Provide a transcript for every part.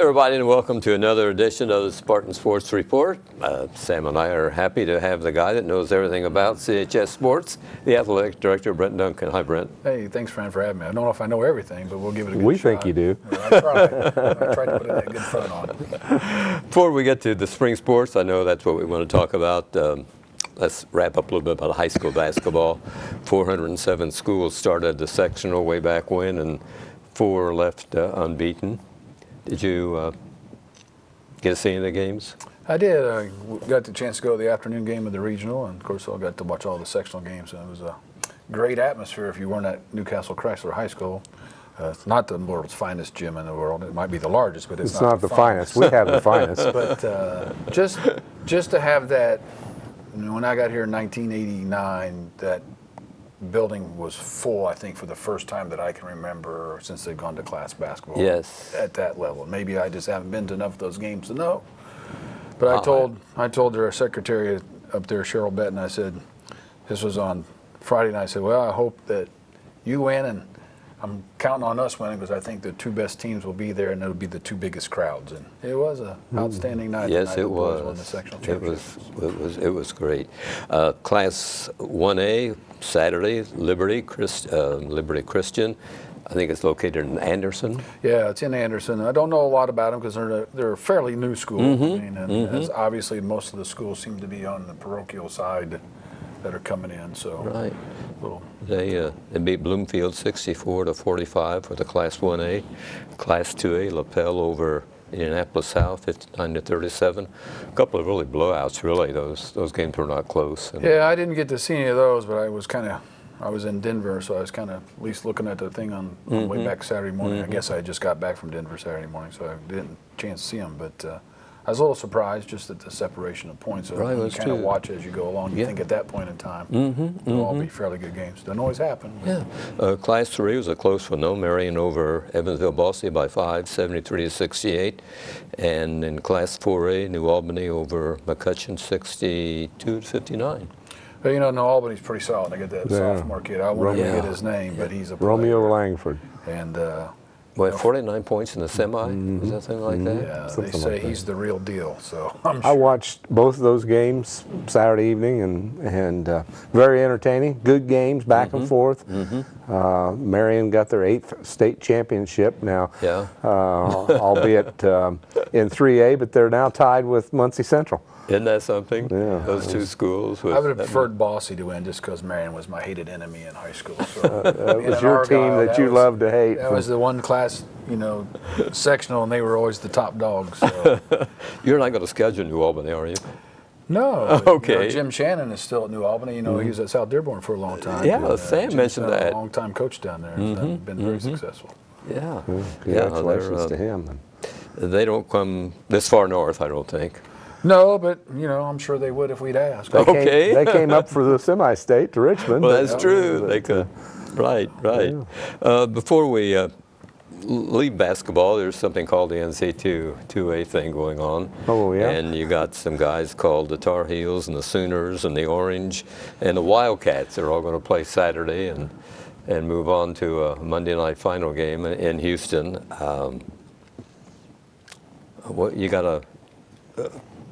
everybody, and welcome to another edition of the Spartan Sports Report. Sam and I are happy to have the guy that knows everything about CHS sports, the athletic director, Brent Duncan. Hi, Brent. Hey, thanks, Fran, for having me. I don't know if I know everything, but we'll give it a good shot. We think you do. I tried to put that good front on. Before we get to the spring sports, I know that's what we want to talk about. Let's wrap up a little bit about high school basketball. 407 schools started the sectional way back when, and 4 left unbeaten. Did you get to see any of the games? I did. I got the chance to go to the afternoon game of the regional, and of course I got to watch all the sectional games. And it was a great atmosphere if you weren't at Newcastle Chrysler High School. It's not the world's finest gym in the world. It might be the largest, but it's not the finest. We have the finest. But just to have that, when I got here in 1989, that building was full, I think, for the first time that I can remember since they've gone to class basketball. Yes. At that level. Maybe I just haven't been to enough of those games to know. But I told their secretary up there, Cheryl Betton, I said, this was on Friday night, I said, well, I hope that you win, and I'm counting on us winning because I think the 2 best teams will be there, and it'll be the 2 biggest crowds. And it was an outstanding night. Yes, it was. Won the sectional championship. It was great. Class 1A, Saturday, Liberty Christian. I think it's located in Anderson. Yeah, it's in Anderson. I don't know a lot about them because they're a fairly new school. As obviously most of the schools seem to be on the parochial side that are coming in. So right. They beat Bloomfield 64-45 for the Class 1A. Class 2A, LaPel over Indianapolis South 59-37. A couple of really blowouts. Really, those games were not close. Yeah, I didn't get to see any of those, but I was in Denver, so I was kind of at least looking at the thing on the way back Saturday morning. I guess I just got back from Denver Saturday morning, so I didn't chance to see them. But I was a little surprised just at the separation of points. So right, you kind of watch as you go along. You think at that point in time they'll all be fairly good games. Doesn't always happen. Yeah. Class 3 was a close one, though. Marion over Evansville-Bosse by 5, 73-68. And in Class 4A, New Albany over McCutcheon 62-59. But New Albany's pretty solid. They get that sophomore kid. I won't get his name, but he's a player. Romeo Langford. And 49 points in the semi? Is that something like that? Yeah, they say he's the real deal. So I'm sure. I watched both of those games Saturday evening, and very entertaining. Good games, back and forth. Marion got their 8th state championship now, albeit in 3A, but they're now tied with Muncie Central. Isn't that something? Yeah. Those 2 schools. I would have preferred Bosse to win just because Marion was my hated enemy in high school. So that was your team that you loved to hate. That was the one class, sectional, and they were always the top dogs. So. You're not going to schedule New Albany, are you? No. Okay. Jim Shannon is still at New Albany. He was at South Dearborn for a long time. Yeah, Sam mentioned that. A long-time coach down there. Been very successful. Yeah. Congratulations to him. They don't come this far north, I don't think. No, but I'm sure they would if we'd asked. They came up for the semi-state to Richmond. Well, that's true. They could. Right. Yeah. Before we leave basketball, there's something called the NC2A thing going on. Oh, yeah. And you got some guys called the Tar Heels and the Sooners and the Orange and the Wildcats. They're all going to play Saturday and move on to a Monday night final game in Houston. You got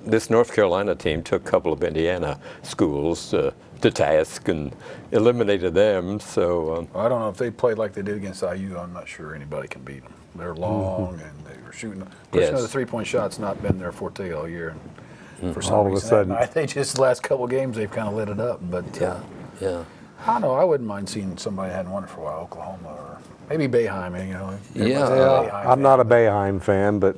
this North Carolina team took a couple of Indiana schools to task and eliminated them. So I don't know if they played like they did against IU. I'm not sure anybody can beat them. They're long and they were shooting. The 3-point shot's not been their forte all year. And for some all of reason, a sudden, they just the last couple of games they've kind of lit it up. But yeah. I don't know. I wouldn't mind seeing somebody that hadn't won it for a while, Oklahoma or maybe Boeheim. I'm not a Boeheim fan, but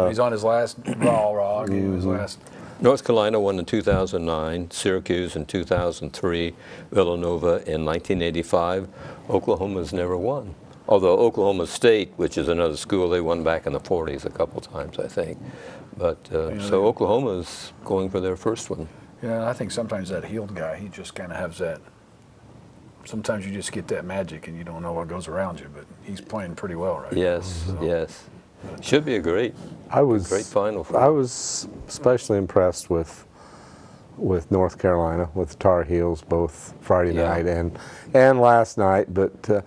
he's on his last raw. His last. North Carolina won in 2009, Syracuse in 2003, Villanova in 1985. Oklahoma's never won. Although Oklahoma State, which is another school, they won back in the 40s a couple times, I think. But so Oklahoma's going for their first one. Yeah, I think sometimes that Heald guy, he just kind of has that. Sometimes you just get that magic and you don't know what goes around you, but he's playing pretty well right now. Yes. Should be a great final. I was especially impressed with North Carolina, with the Tar Heels, both Friday night and last night. But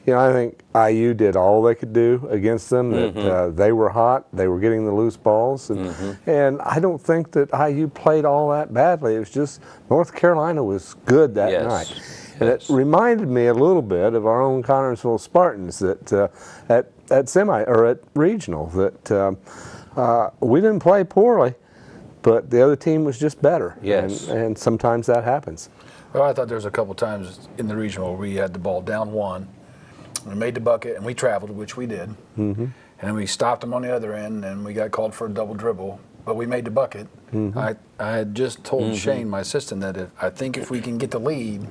I think IU did all they could do against them. That they were hot, they were getting the loose balls, and I don't think that IU played all that badly. It was just North Carolina was good that night, and it reminded me a little bit of our own Connersville Spartans that at semi or at regional that we didn't play poorly, but the other team was just better. Yes, and sometimes that happens. Well, I thought there was a couple times in the regional where we had the ball down one. We made the bucket, and we traveled, which we did. And then we stopped them on the other end, and we got called for a double dribble. But we made the bucket. I had just told Shane, my assistant, that I think if we can get the lead,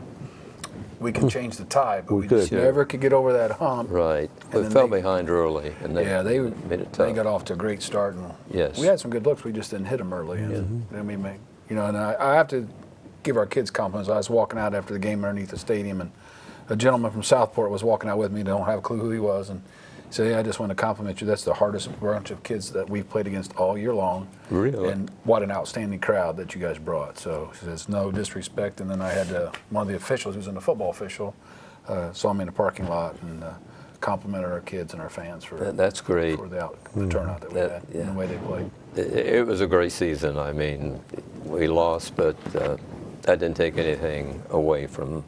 we can change the tie. But we just never could get over that hump. Right. We fell behind early, and they made it tough. They got off to a great start. And we had some good looks. We just didn't hit them early. And then we made, and I have to give our kids compliments. I was walking out after the game underneath the stadium, and a gentleman from Southport was walking out with me. They don't have a clue who he was, and he said, "Hey, I just want to compliment you. That's the hardest bunch of kids that we've played against all year long. Really? And what an outstanding crowd that you guys brought." So he says, "No disrespect." And then I had one of the officials, who's a football official, saw me in the parking lot and complimented our kids and our fans for that's great for the turnout that we had and the way they played. It was a great season. I mean, we lost, but that didn't take anything away from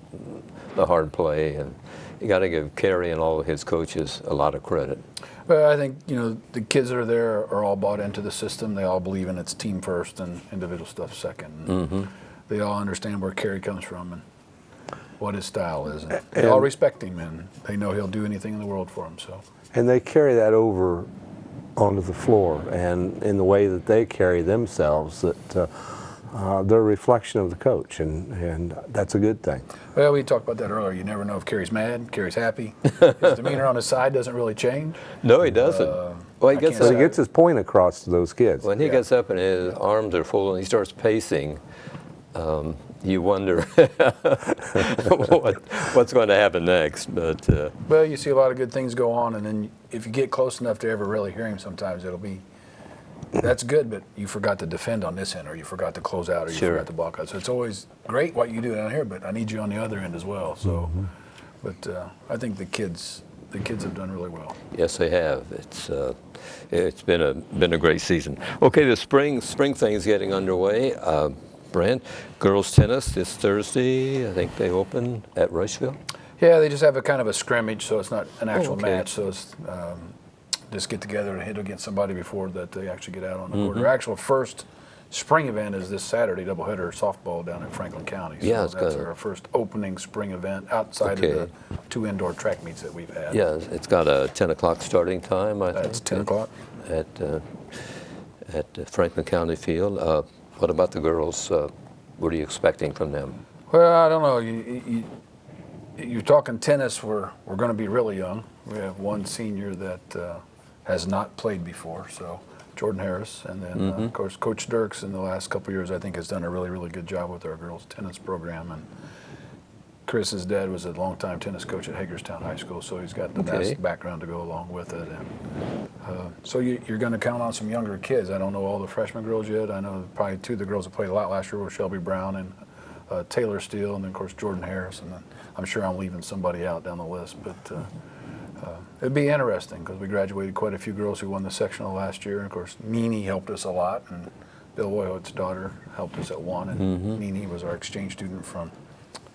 the hard play, and you got to give Kerry and all of his coaches a lot of credit. Well, I think the kids that are there are all bought into the system. They all believe in it's team first and individual stuff second. They all understand where Kerry comes from and what his style is, and they all respect him, and they know he'll do anything in the world for them. So, and they carry that over onto the floor, and in the way that they carry themselves, that they're a reflection of the coach, and that's a good thing. Well, we talked about that earlier. You never know if Kerry's mad, Kerry's happy. His demeanor on his side doesn't really change. No, he doesn't. Well, he gets his point across to those kids. When he gets up and his arms are full and he starts pacing, you wonder what's going to happen next. But well, you see a lot of good things go on, and then if you get close enough to ever really hear him, sometimes it'll be. That's good, but you forgot to defend on this end, or you forgot to close out, or you forgot to block out. So it's always great what you do down here, but I need you on the other end as well. So, but I think the kids have done really well. Yes, they have. It's been a great season. Okay, the spring thing is getting underway. Brent, girls tennis this Thursday. I think they open at Rushville. Yeah, they just have a kind of a scrimmage, so it's not an actual match. So it's just get together and hit against somebody before that they actually get out on the court. Their actual first spring event is this Saturday, doubleheader softball down in Franklin County. So that's our first opening spring event outside of the 2 indoor track meets that we've had. Yeah, it's got a 10 o'clock starting time, I think. That's 10 o'clock. At Franklin County Field. What about the girls? What are you expecting from them? Well, I don't know. You're talking tennis. We're going to be really young. We have one senior that has not played before, so Jordan Harris, and then of course Coach Dirks in the last couple of years I think has done a really, really good job with our girls tennis program. And Chris's dad was a longtime tennis coach at Hagerstown High School, so he's got the best background to go along with it. And so you're going to count on some younger kids. I don't know all the freshman girls yet. I know probably 2 of the girls that played a lot last year were Shelby Brown and Taylor Steele, and then of course Jordan Harris. And then I'm sure I'm leaving somebody out down the list, but it'd be interesting because we graduated quite a few girls who won the sectional last year. And of course, Nene helped us a lot, and Bill Woyhout's daughter helped us at one. And Nene was our exchange student from,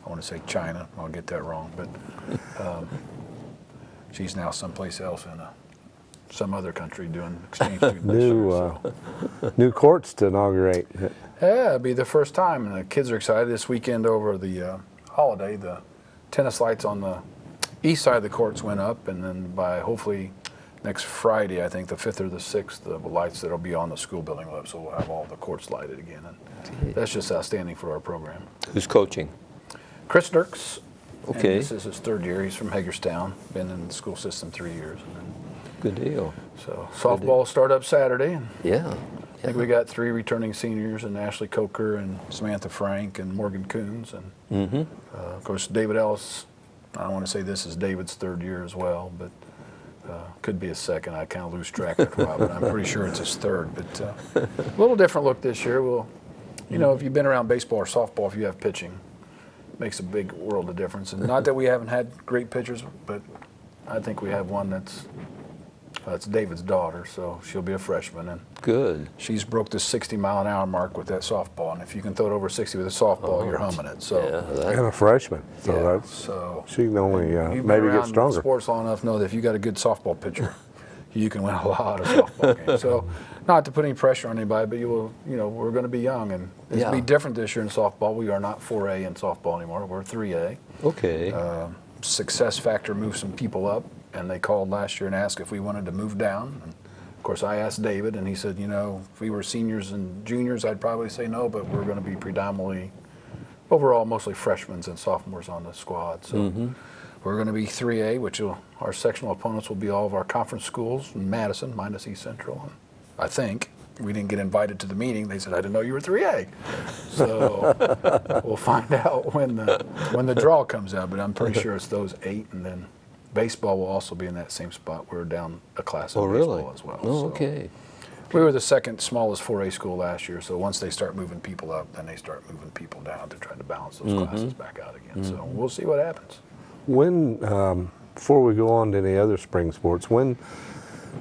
I want to say China. I'll get that wrong, but she's now someplace else in some other country doing exchange student new courts to inaugurate. Yeah, it'll be the first time, and the kids are excited. This weekend over the holiday, the tennis lights on the east side of the courts went up, and then by hopefully next Friday, I think the 5th or the 6th, the lights that'll be on the school building will have, so we'll have all the courts lighted again. And that's just outstanding for our program. Who's coaching? Chris Dirks. Okay. And this is his 3rd year. He's from Hagerstown, been in the school system 3 years. Good deal. So softball will start up Saturday. And yeah. I think we got 3 returning seniors, and Ashley Coker and Samantha Frank and Morgan Coons. And of course, David Ellis. I don't want to say this is David's 3rd year as well, but could be his 2nd. I kind of lose track after a while, but I'm pretty sure it's his 3rd. But a little different look this year. We'll, if you've been around baseball or softball, if you have pitching, it makes a big world of difference. And not that we haven't had great pitchers, but I think we have one that's David's daughter, so she'll be a freshman, and Good. she's broke the 60-mile-an-hour mark with that softball, and if you can throw it over 60 with a softball, you're humming it. So, Yeah, And a freshman, so yeah, that's so she can only you've been maybe around get stronger. sports long enough to know that if you got a good softball pitcher, you can win a lot of softball games. So, not to put any pressure on anybody, but we're going to be young, and it'll be different this year in softball. We are not 4A in softball anymore. We're 3A. Okay. Success factor moved some people up, and they called last year and asked if we wanted to move down. And of course, I asked David, and he said, if we were seniors and juniors, I'd probably say no, but we're going to be predominantly, overall, mostly freshmen and sophomores on the squad. So we're going to be 3A, which our sectional opponents will be all of our conference schools in Madison, minus East Central. And I think we didn't get invited to the meeting. They said, I didn't know you were 3A. So we'll find out when the draw comes out, but I'm pretty sure it's those 8, and then baseball will also be in that same spot. We're down a class in baseball as well. Oh, So okay. we were the second smallest 4A school last year, so once they start moving people up, then they start moving people down to try to balance those classes back out again. So we'll see what happens. When before we go on to any other spring sports,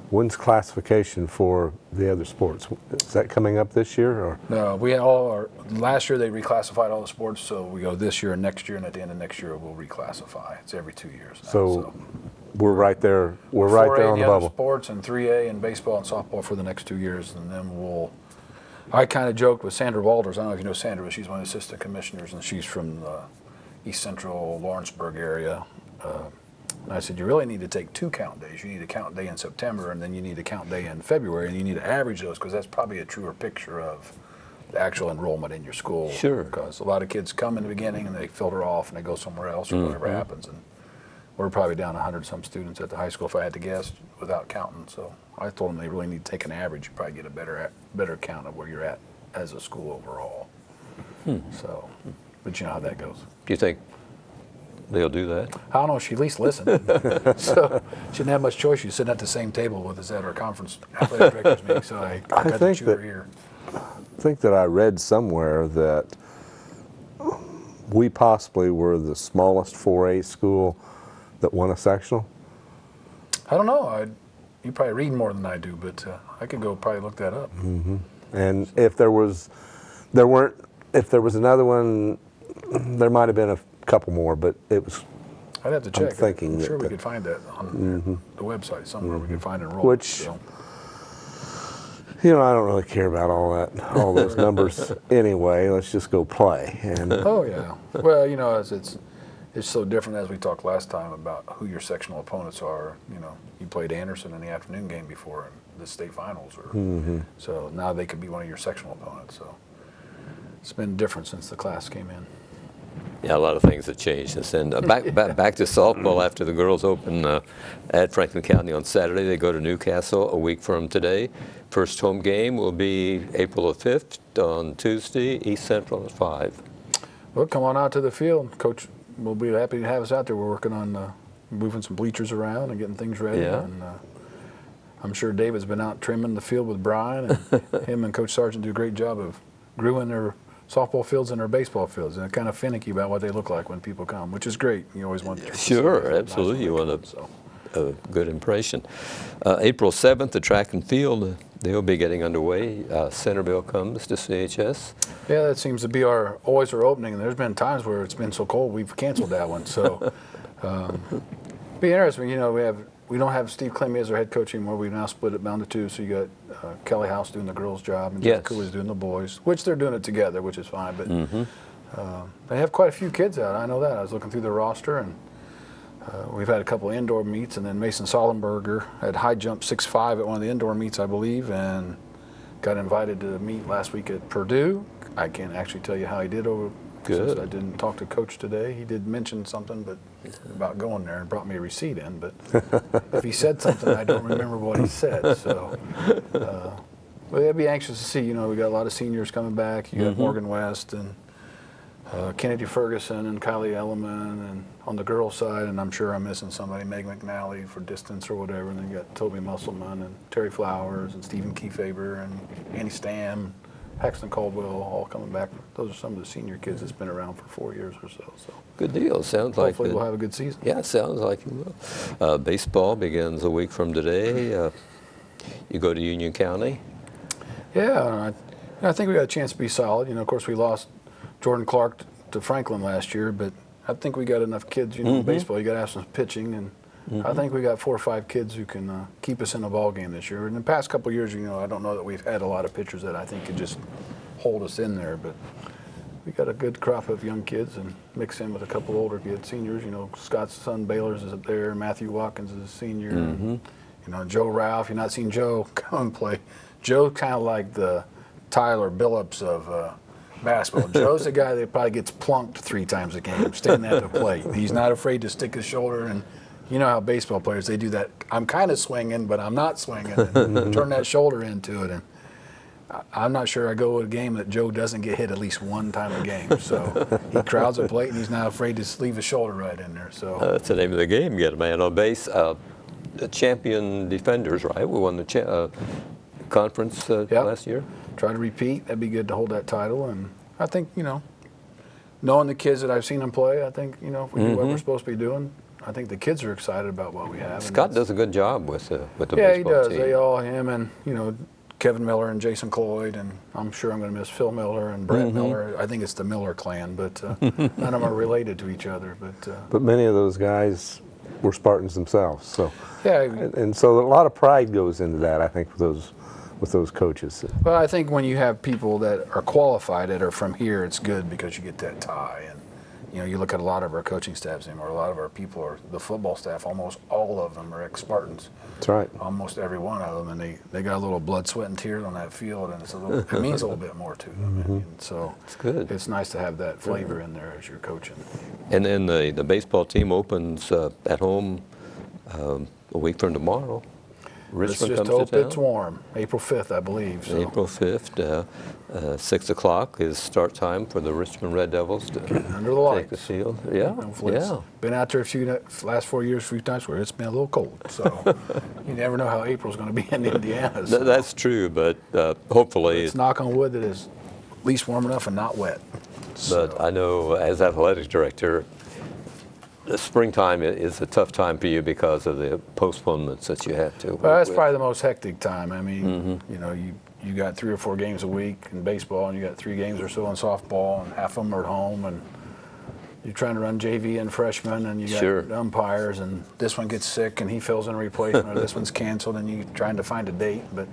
when's classification for the other sports? Is that coming up this year, or? No, last year they reclassified all the sports, so we go this year and next year, and at the end of next year we'll reclassify. It's every 2 years now. So we're right there. We're right 4A there on in the other bubble. sports and 3A in baseball and softball for the next 2 years, and then I kind of joked with Sandra Walters. I don't know if you know Sandra, but she's one of the assistant commissioners, and she's from the East Central Lawrenceburg area. And I said, you really need to take 2 count days. You need a count day in September, and then you need a count day in February, and you need to average those, because that's probably a truer picture of the actual enrollment in your school. Sure. Because a lot of kids come in the beginning, and they filter off, and they go somewhere else, or whatever happens. And we're probably down 100-some students at the high school, if I had to guess, without counting. So I told them they really need to take an average. You probably get a better count of where you're at as a school overall. So, but you know how that goes. Do you think they'll do that? I don't know, she at least listened. So she didn't have much choice. She was sitting at the same table with us at our conference athletic directors meeting, so I got to think chew that- her ear. I think that I read somewhere that we possibly were the smallest 4A school that won a sectional. I don't know. You probably read more than I do, but I could go probably look that up. And if there was another one, there might have been a couple more, but it was, I'd have to check. thinking I'm sure that we could find that on the website somewhere. We could find enrollment. Which- So. I don't really care about all those numbers anyway. Let's just go play. And Oh yeah. Well, it's so different, as we talked last time about who your sectional opponents are. You played Anderson in the afternoon game before in the state finals, so now they could be one of your sectional opponents. So it's been different since the class came in. Yeah, a lot of things have changed since then. Back to softball after the girls open at Franklin County on Saturday. They go to Newcastle a week from today. First home game will be April the 5th on Tuesday, East Central at 5. Well, come on out to the field. Coach will be happy to have us out there. We're working on moving some bleachers around and getting things ready. Yeah. And I'm sure David's been out trimming the field with Brian, and him and Coach Sargent do a great job of growing their softball fields and their baseball fields. And they're kind of finicky about what they look like when people come, which is great. You always want to Sure, absolutely. You want a good impression. April 7th, the track and field, they'll be getting underway. Centerville comes to CHS. Yeah, that seems to be always our opening. And there's been times where it's been so cold we've canceled that one. So be interesting. We don't have Steve Clemmy as our head coach anymore. We've now split it down to 2. So you got Kelly House doing the girls' job, and Jeff Cooley's doing the boys, which they're doing it together, which is fine. But they have quite a few kids out. I know that. I was looking through the roster, and we've had a couple of indoor meets, and then Mason Sollenberger had high jump 6'5" at one of the indoor meets, I believe, and got invited to meet last week at Purdue. I can't actually tell you how he did since I didn't talk to Coach today. He did mention something about going there and brought me a receipt in, but if he said something, I don't remember what he said. So, but I'd be anxious to see. We got a lot of seniors coming back. You got Morgan West and Kennedy Ferguson and Kylie Elliman, and on the girls' side, and I'm sure I'm missing somebody, Meg McNally for distance or whatever, and then you got Toby Musselman and Terry Flowers and Stephen Kiefaber and Andy Stam, Paxton Caldwell, all coming back. Those are some of the senior kids that's been around for 4 years or so. Good deal. Sounds like hopefully we'll have a good season. Yeah, sounds like you will. Baseball begins a week from today. You go to Union County. Yeah, I think we got a chance to be solid. Of course, we lost Jordan Clark to Franklin last year, but I think we got enough kids. In baseball, you got to have some pitching, and I think we got 4 or 5 kids who can keep us in a ball game this year. In the past couple of years, I don't know that we've had a lot of pitchers that I think could just hold us in there, but we got a good crop of young kids and mix in with a couple older kids, seniors. Scott's son Baylor's is up there. Matthew Watkins is a senior. And, Joe Ralph. You've not seen Joe come and play. Joe's kind of like the Tyler Billups of basketball. Joe's the guy that probably gets plunked 3 times a game, standing at the plate. He's not afraid to stick his shoulder, and you know how baseball players, they do that. I'm kind of swinging, but I'm not swinging, and turn that shoulder into it. And I'm not sure I go to a game that Joe doesn't get hit at least 1 time a game. So he crowds a plate, and he's not afraid to leave his shoulder right in there. So that's the name of the game. Get a man on base. The champion defenders, right? We won the conference last year. Try to repeat. That'd be good to hold that title. And I think, knowing the kids that I've seen them play, I think, if we do what we're supposed to be doing, I think the kids are excited about what we have. Scott does a good job with the baseball team. Yeah, he does. They all, him and, Kevin Miller and Jason Cloyd, and I'm sure I'm going to miss Phil Miller and Brent Miller. I think it's the Miller clan, but none of them are related to each other. But many of those guys were Spartans themselves. So yeah, and so a lot of pride goes into that, I think, with those coaches. Well, I think when you have people that are qualified that are from here, it's good because you get that tie. And you look at a lot of our coaching staffs anymore. A lot of our people are the football staff. Almost all of them are ex-Spartans. That's right. Almost every one of them, and they got a little blood, sweat, and tears on that field, and it means a little bit more to them. And so it's good. It's nice to have that flavor in there as you're coaching. And then the baseball team opens at home a week from tomorrow. Richmond Let's just hope it's warm. April 5th, I believe. So. April 5th, 6 o'clock is start time for the Richmond Red Devils to under the lights. take the field. Yeah, yeah. Been out there last 4 years, 3 times where it's been a little cold. So you never know how April's going to be in Indiana. So. That's true, but hopefully. Let's knock on wood that it's at least warm enough and not wet. But I know as athletic director, the springtime is a tough time for you because of the postponements that you have to. Well, that's probably the most hectic time. I mean, you got 3 or 4 games a week in baseball, and you got 3 games or so in softball, and half of them are at home, and you're trying to run JV and freshmen, and you got umpires, and this one gets sick, and he fills in a replacement, or this one's canceled, and you're trying to find a date, but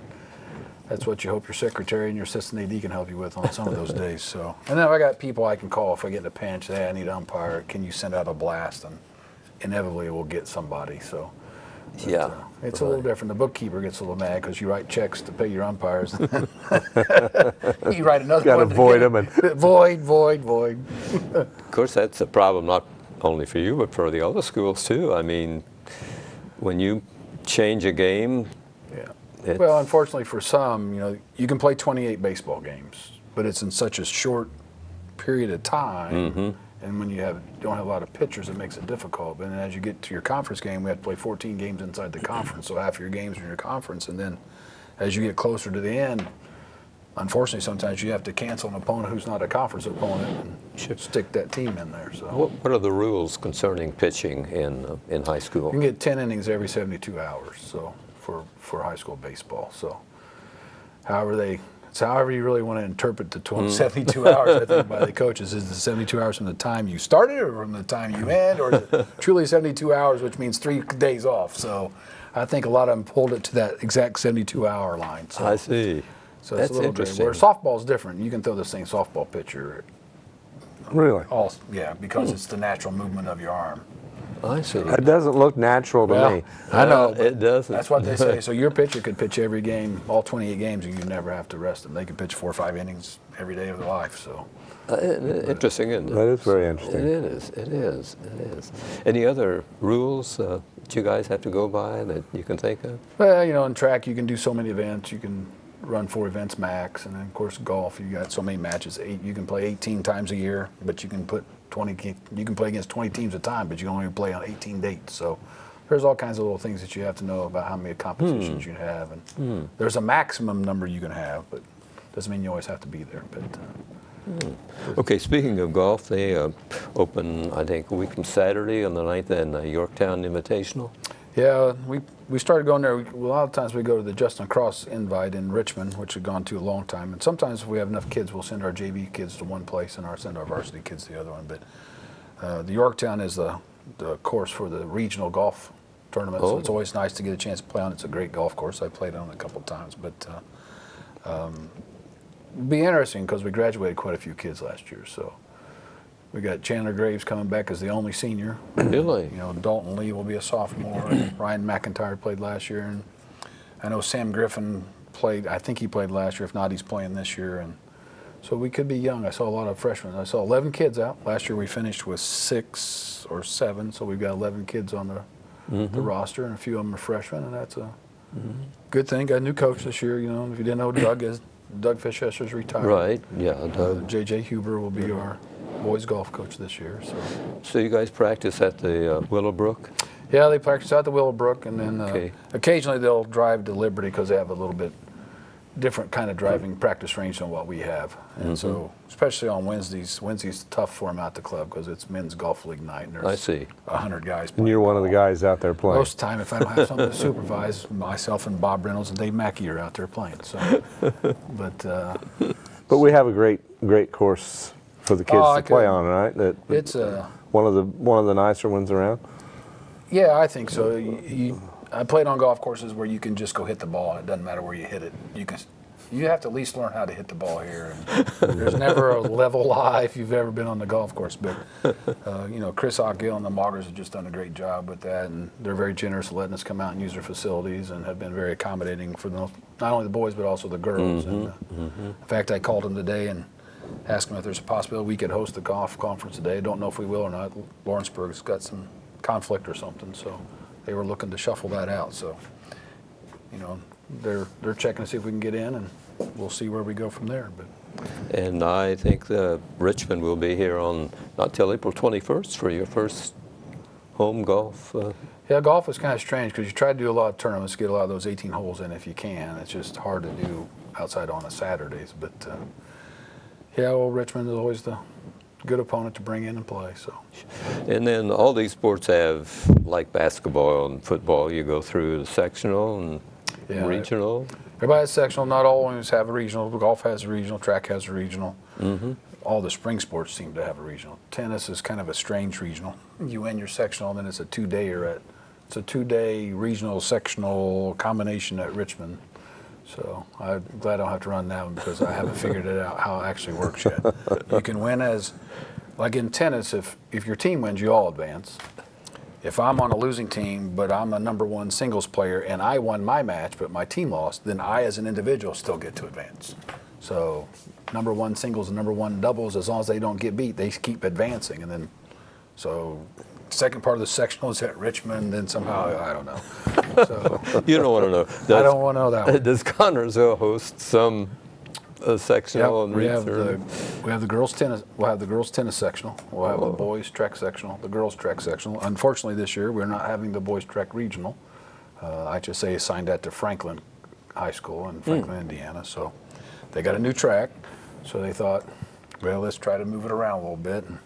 that's what you hope your secretary and your assistant AD can help you with on some of those days. So, and then I got people I can call if I get in a pinch. Hey, I need an umpire. Can you send out a blast? And inevitably we'll get somebody. So, yeah, it's a little different. The bookkeeper gets a little mad because you write checks to pay your umpires. You write another Got to one. void them. Void. Of course, that's a problem not only for you but for the other schools too. I mean, when you change a game. Well, unfortunately for some, you can play 28 baseball games, but it's in such a short period of time, and when you don't have a lot of pitchers, it makes it difficult. But then as you get to your conference game, we have to play 14 games inside the conference, so half your games are in your conference, and then as you get closer to the end, unfortunately, sometimes you have to cancel an opponent who's not a conference opponent and stick that team in there. So, what are the rules concerning pitching in high school? You can get 10 innings every 72 hours. So. For high school baseball. So however you really want to interpret the 72 hours, I think, by the coaches. Is the 72 hours from the time you started or from the time you end, or is it truly 72 hours, which means 3 days off? So I think a lot of them pulled it to that exact 72-hour line. So, I see. So that's it's a little interesting. Where softball's different. You can throw the same softball pitcher. Really? Because it's the natural movement of your arm. I see. It doesn't look natural to me. I know. It doesn't. That's what they say. So your pitcher could pitch every game, all 28 games, and you never have to rest them. They can pitch 4 or 5 innings every day of their life. So interesting, isn't it? That is very interesting. It is. Any other rules that you guys have to go by that you can think of? Well, in track, you can do so many events. You can run 4 events max, and then of course golf, you got so many matches. You can play 18 times a year, but you can put 20. You can play against 20 teams at a time, but you can only play on 18 dates. So there's all kinds of little things that you have to know about how many competitions you have, and there's a maximum number you can have, but doesn't mean you always have to be there. But Okay, speaking of golf, they open, I think, a week from Saturday on the 9th in the Yorktown Invitational. Yeah, we started going there. A lot of times we go to the Justin Cross Invite in Richmond, which we've gone to a long time. And sometimes if we have enough kids, we'll send our JV kids to one place and send our varsity kids to the other one. But the Yorktown is the course for the regional golf tournament, so it's always nice to get a chance to play on. It's a great golf course. I played on it a couple of times, but it'll be interesting because we graduated quite a few kids last year. So we got Chandler Graves coming back as the only senior. Really? You know, Dalton Lee will be a sophomore. And Ryan McIntyre played last year, and I know Sam Griffin played. I think he played last year. If not, he's playing this year. And so we could be young. I saw a lot of freshmen. I saw 11 kids out. Last year we finished with 6 or 7, so we've got 11 kids on the roster, and a few of them are freshmen, and that's a good thing. Got a new coach this year. You know, if you didn't know, Doug Fischesser's retired. Right, yeah. J.J. Huber will be our boys golf coach this year. So you guys practice at the Willowbrook? Yeah, they practice out the Willowbrook, and then occasionally they'll drive to Liberty because they have a little bit different kind of driving practice range than what we have. And so, especially on Wednesdays tough for them out the club because it's men's golf league night, and there's 100 guys playing. And you're one of the guys out there playing. Most of the time, if I don't have something to supervise, myself and Bob Reynolds and Dave Mackey are out there playing. So, but we have a great course for the kids to play on, right? It's one of the nicer ones around. Yeah, I think so. I played on golf courses where you can just go hit the ball. It doesn't matter where you hit it. You have to at least learn how to hit the ball here. And there's never a level lie if you've ever been on the golf course. But you know, Chris Oggill and the Moggers have just done a great job with that, and they're very generous letting us come out and use their facilities, and have been very accommodating for not only the boys but also the girls. And in fact, I called them today and asked them if there's a possibility we could host the golf conference today. I don't know if we will or not. Lawrenceburg's got some conflict or something, so they were looking to shuffle that out. So, you know, they're checking to see if we can get in, and we'll see where we go from there. But and I think Richmond will be here on not till April 21st for your first home golf. Yeah, golf is kind of strange because you try to do a lot of tournaments, get a lot of those 18 holes in if you can. It's just hard to do outside on a Saturdays. But yeah, well, Richmond is always the good opponent to bring in and play. So. And then all these sports have, like basketball and football, you go through the sectional and regional. Everybody has sectional. Not all ones have a regional. Golf has a regional. Track has a regional. All the spring sports seem to have a regional. Tennis is kind of a strange regional. You win your sectional, and then it's a two-day regional sectional combination at Richmond. So I'm glad I don't have to run that one because I haven't figured it out how it actually works yet. You can win as, like in tennis, if your team wins, you all advance. If I'm on a losing team, but I'm a #1 singles player and I won my match, but my team lost, then I as an individual still get to advance. So #1 singles and #1 doubles, as long as they don't get beat, they keep advancing. And then, so second part of the sectional is at Richmond, then somehow, I don't know. So, you don't want to know. I don't want to know that one. Does Connersville host some sectional? Yep, we have the girls tennis. We'll have the girls tennis sectional. We'll have the boys track sectional. The girls track sectional. Unfortunately, this year we're not having the boys track regional. HSA assigned that to Franklin High School in Franklin, Indiana. So they got a new track. So they thought, well, let's try to move it around a little bit. And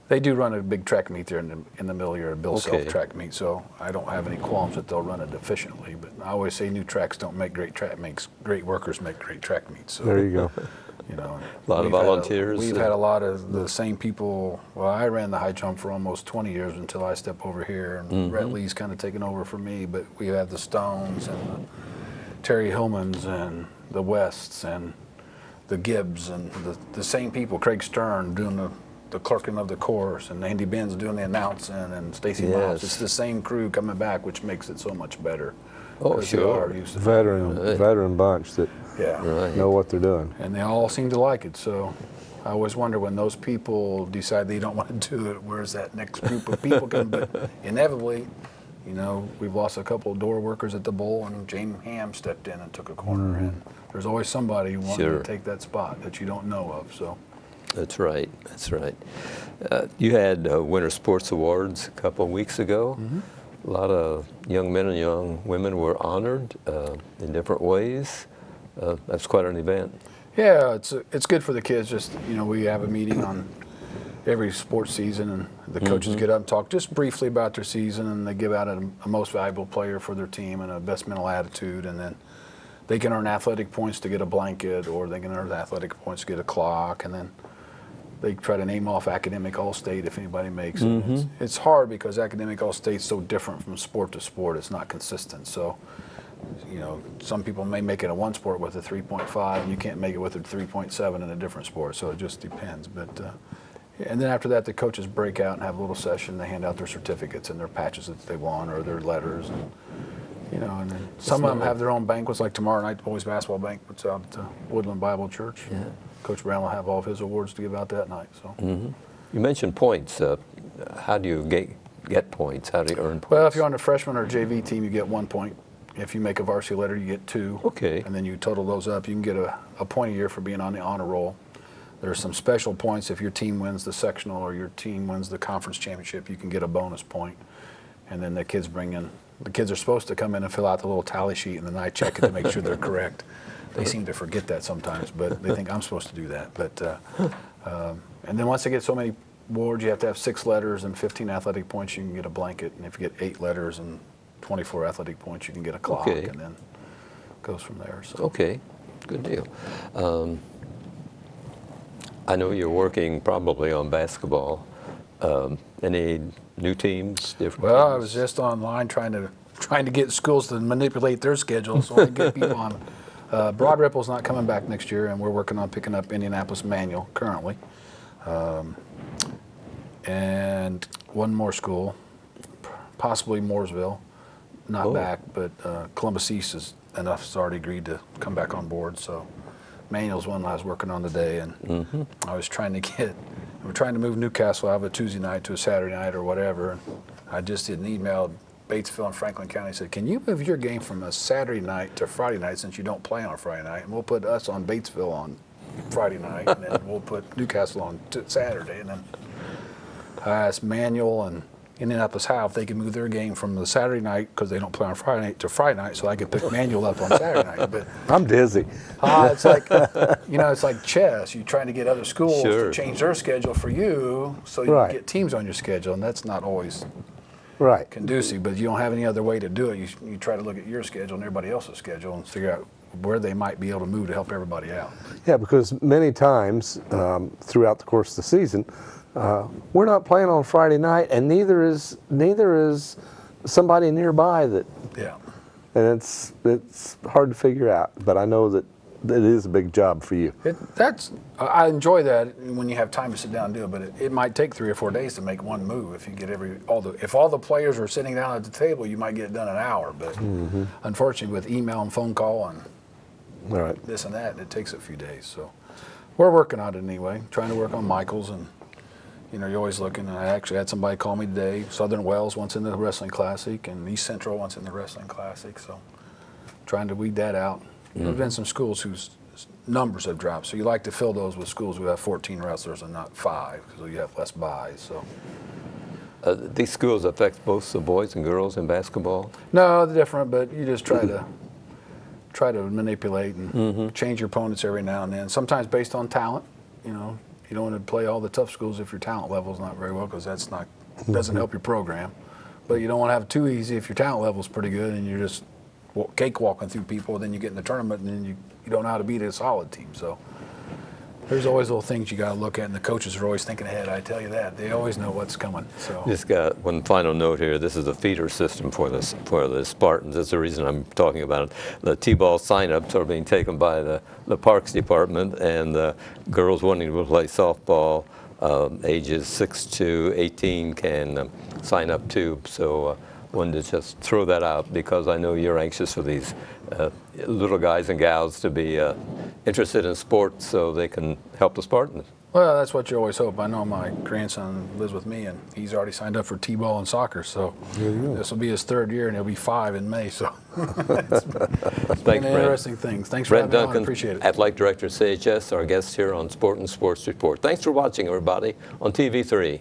they do run a big track meet there in the middle here, a Bill Self track meet. So I don't have any qualms that they'll run it efficiently. But I always say new tracks don't make great track meets. Great workers make great track meets. So, there you go. You know, a lot of volunteers. We've had a lot of the same people. Well, I ran the high jump for almost 20 years until I stepped over here, and Rhett Lee's kind of taken over for me. But we have the Stones and the Terry Hillmans and the Wests and the Gibbs and the same people. Craig Stern doing the clerking of the course, and Andy Benz doing the announcing, and Stacy Miles. It's the same crew coming back, which makes it so much better. Oh, sure. Veteran bunch that know what they're doing. And they all seem to like it. So I always wonder when those people decide they don't want to do it, where's that next group of people coming? But inevitably, you know, we've lost a couple of door workers at the bowl, and Jane Ham stepped in and took a corner. And there's always somebody wanting to take that spot that you don't know of. So. That's right. That's right. You had Winter Sports Awards a couple of weeks ago. A lot of young men and young women were honored in different ways. That's quite an event. Yeah, it's good for the kids. Just we have a meeting on every sports season, and the coaches get up and talk just briefly about their season, and they give out a most valuable player for their team and a best mental attitude, and then they can earn athletic points to get a blanket, or they can earn athletic points to get a clock, and then they try to name off academic All-State if anybody makes it. It's hard because academic All-State's so different from sport to sport. It's not consistent. So, some people may make it a one sport with a 3.5, and you can't make it with a 3.7 in a different sport. So it just depends. But and then after that, the coaches break out and have a little session. They hand out their certificates and their patches that they won, or their letters, and and then some of them have their own banquets. Like tomorrow night, the boys basketball banquet's out at Woodland Bible Church. Yeah. Coach Brown will have all of his awards to give out that night. So. You mentioned points. How do you get points? How do you earn points? Well, if you're on the freshman or JV team, you get 1 point. If you make a varsity letter, you get 2. Okay. And then you total those up. You can get a point a year for being on the honor roll. There's some special points. If your team wins the sectional or your team wins the conference championship, you can get a bonus point. And then the kids are supposed to come in and fill out the little tally sheet, and then I check it to make sure they're correct. They seem to forget that sometimes, but they think I'm supposed to do that. But and then once they get so many awards, you have to have 6 letters and 15 athletic points, you can get a blanket. And if you get 8 letters and 24 athletic points, you can get a clock. Okay. And then it goes from there. So. Okay, good deal. I know you're working probably on basketball. Any new teams? Different well, teams? I was just online trying to get schools to manipulate their schedule so I can get people on. Broad Ripple's not coming back next year, and we're working on picking up Indianapolis Manual currently. And one more school, possibly Mooresville, not back, but Columbus East has already agreed to come back on board. So Manual's one I was working on today, and I was we're trying to move Newcastle out of a Tuesday night to a Saturday night or whatever. And I just did an email Batesville and Franklin County, said, can you move your game from a Saturday night to Friday night since you don't play on Friday night? And we'll put us on Batesville on Friday night, and then we'll put Newcastle on Saturday. And then I asked Manual and Indianapolis how if they could move their game from the Saturday night, because they don't play on Friday night, to Friday night, so I could pick Manual up on Saturday night. But I'm dizzy. it's like it's like chess. You're trying to get other schools Sure. to change their schedule for you, so you Right. can get teams on your schedule, and that's not always Right. conducive. But you don't have any other way to do it. You try to look at your schedule and everybody else's schedule and figure out where they might be able to move to help everybody out. Yeah, because many times throughout the course of the season, we're not playing on Friday night, and neither is somebody nearby that. Yeah. And it's hard to figure out, but I know that it is a big job for you. I enjoy that when you have time to sit down and do it, but it might take 3 or 4 days to make one move. If you get if all the players are sitting down at the table, you might get it done in an hour. But unfortunately, with email and phone call and this and that, it takes a few days. So we're working on it anyway, trying to work on Michaels, and you're always looking. And I actually had somebody call me today. Southern Wells wants in the Wrestling Classic, and East Central wants in the Wrestling Classic. So trying to weed that out. There's been some schools whose numbers have dropped, so you like to fill those with schools who have 14 wrestlers and not 5, so you have less buys. So these schools affect both the boys and girls in basketball? no, they're different, but you just try to manipulate and change your opponents every now and then. Sometimes based on talent. You don't want to play all the tough schools if your talent level is not very well, because that's not doesn't help your program. But you don't want to have it too easy if your talent level is pretty good and you're just cakewalking through people. Then you get in the tournament and then you don't know how to beat a solid team. So there's always little things you got to look at, and the coaches are always thinking ahead. I tell you that they always know what's coming. So Just got one final note here. This is a feeder system for the Spartans. That's the reason I'm talking about it. The T-ball sign-ups are being taken by the Parks Department, and the girls wanting to play softball, ages 6 to 18 can sign up too. So wanted to just throw that out because I know you're anxious for these little guys and gals to be interested in sports so they can help the Spartans. Well, that's what you always hope. I know my grandson lives with me, and he's already signed up for T-ball and soccer. So this will be his 3rd year, and he'll be 5 in May. So it's been interesting things. Thanks for Brent having me Duncan, on. Appreciate it. Athletic Director at CHS, our guest here on Sport and Sports Report. Thanks for watching, everybody, on TV3.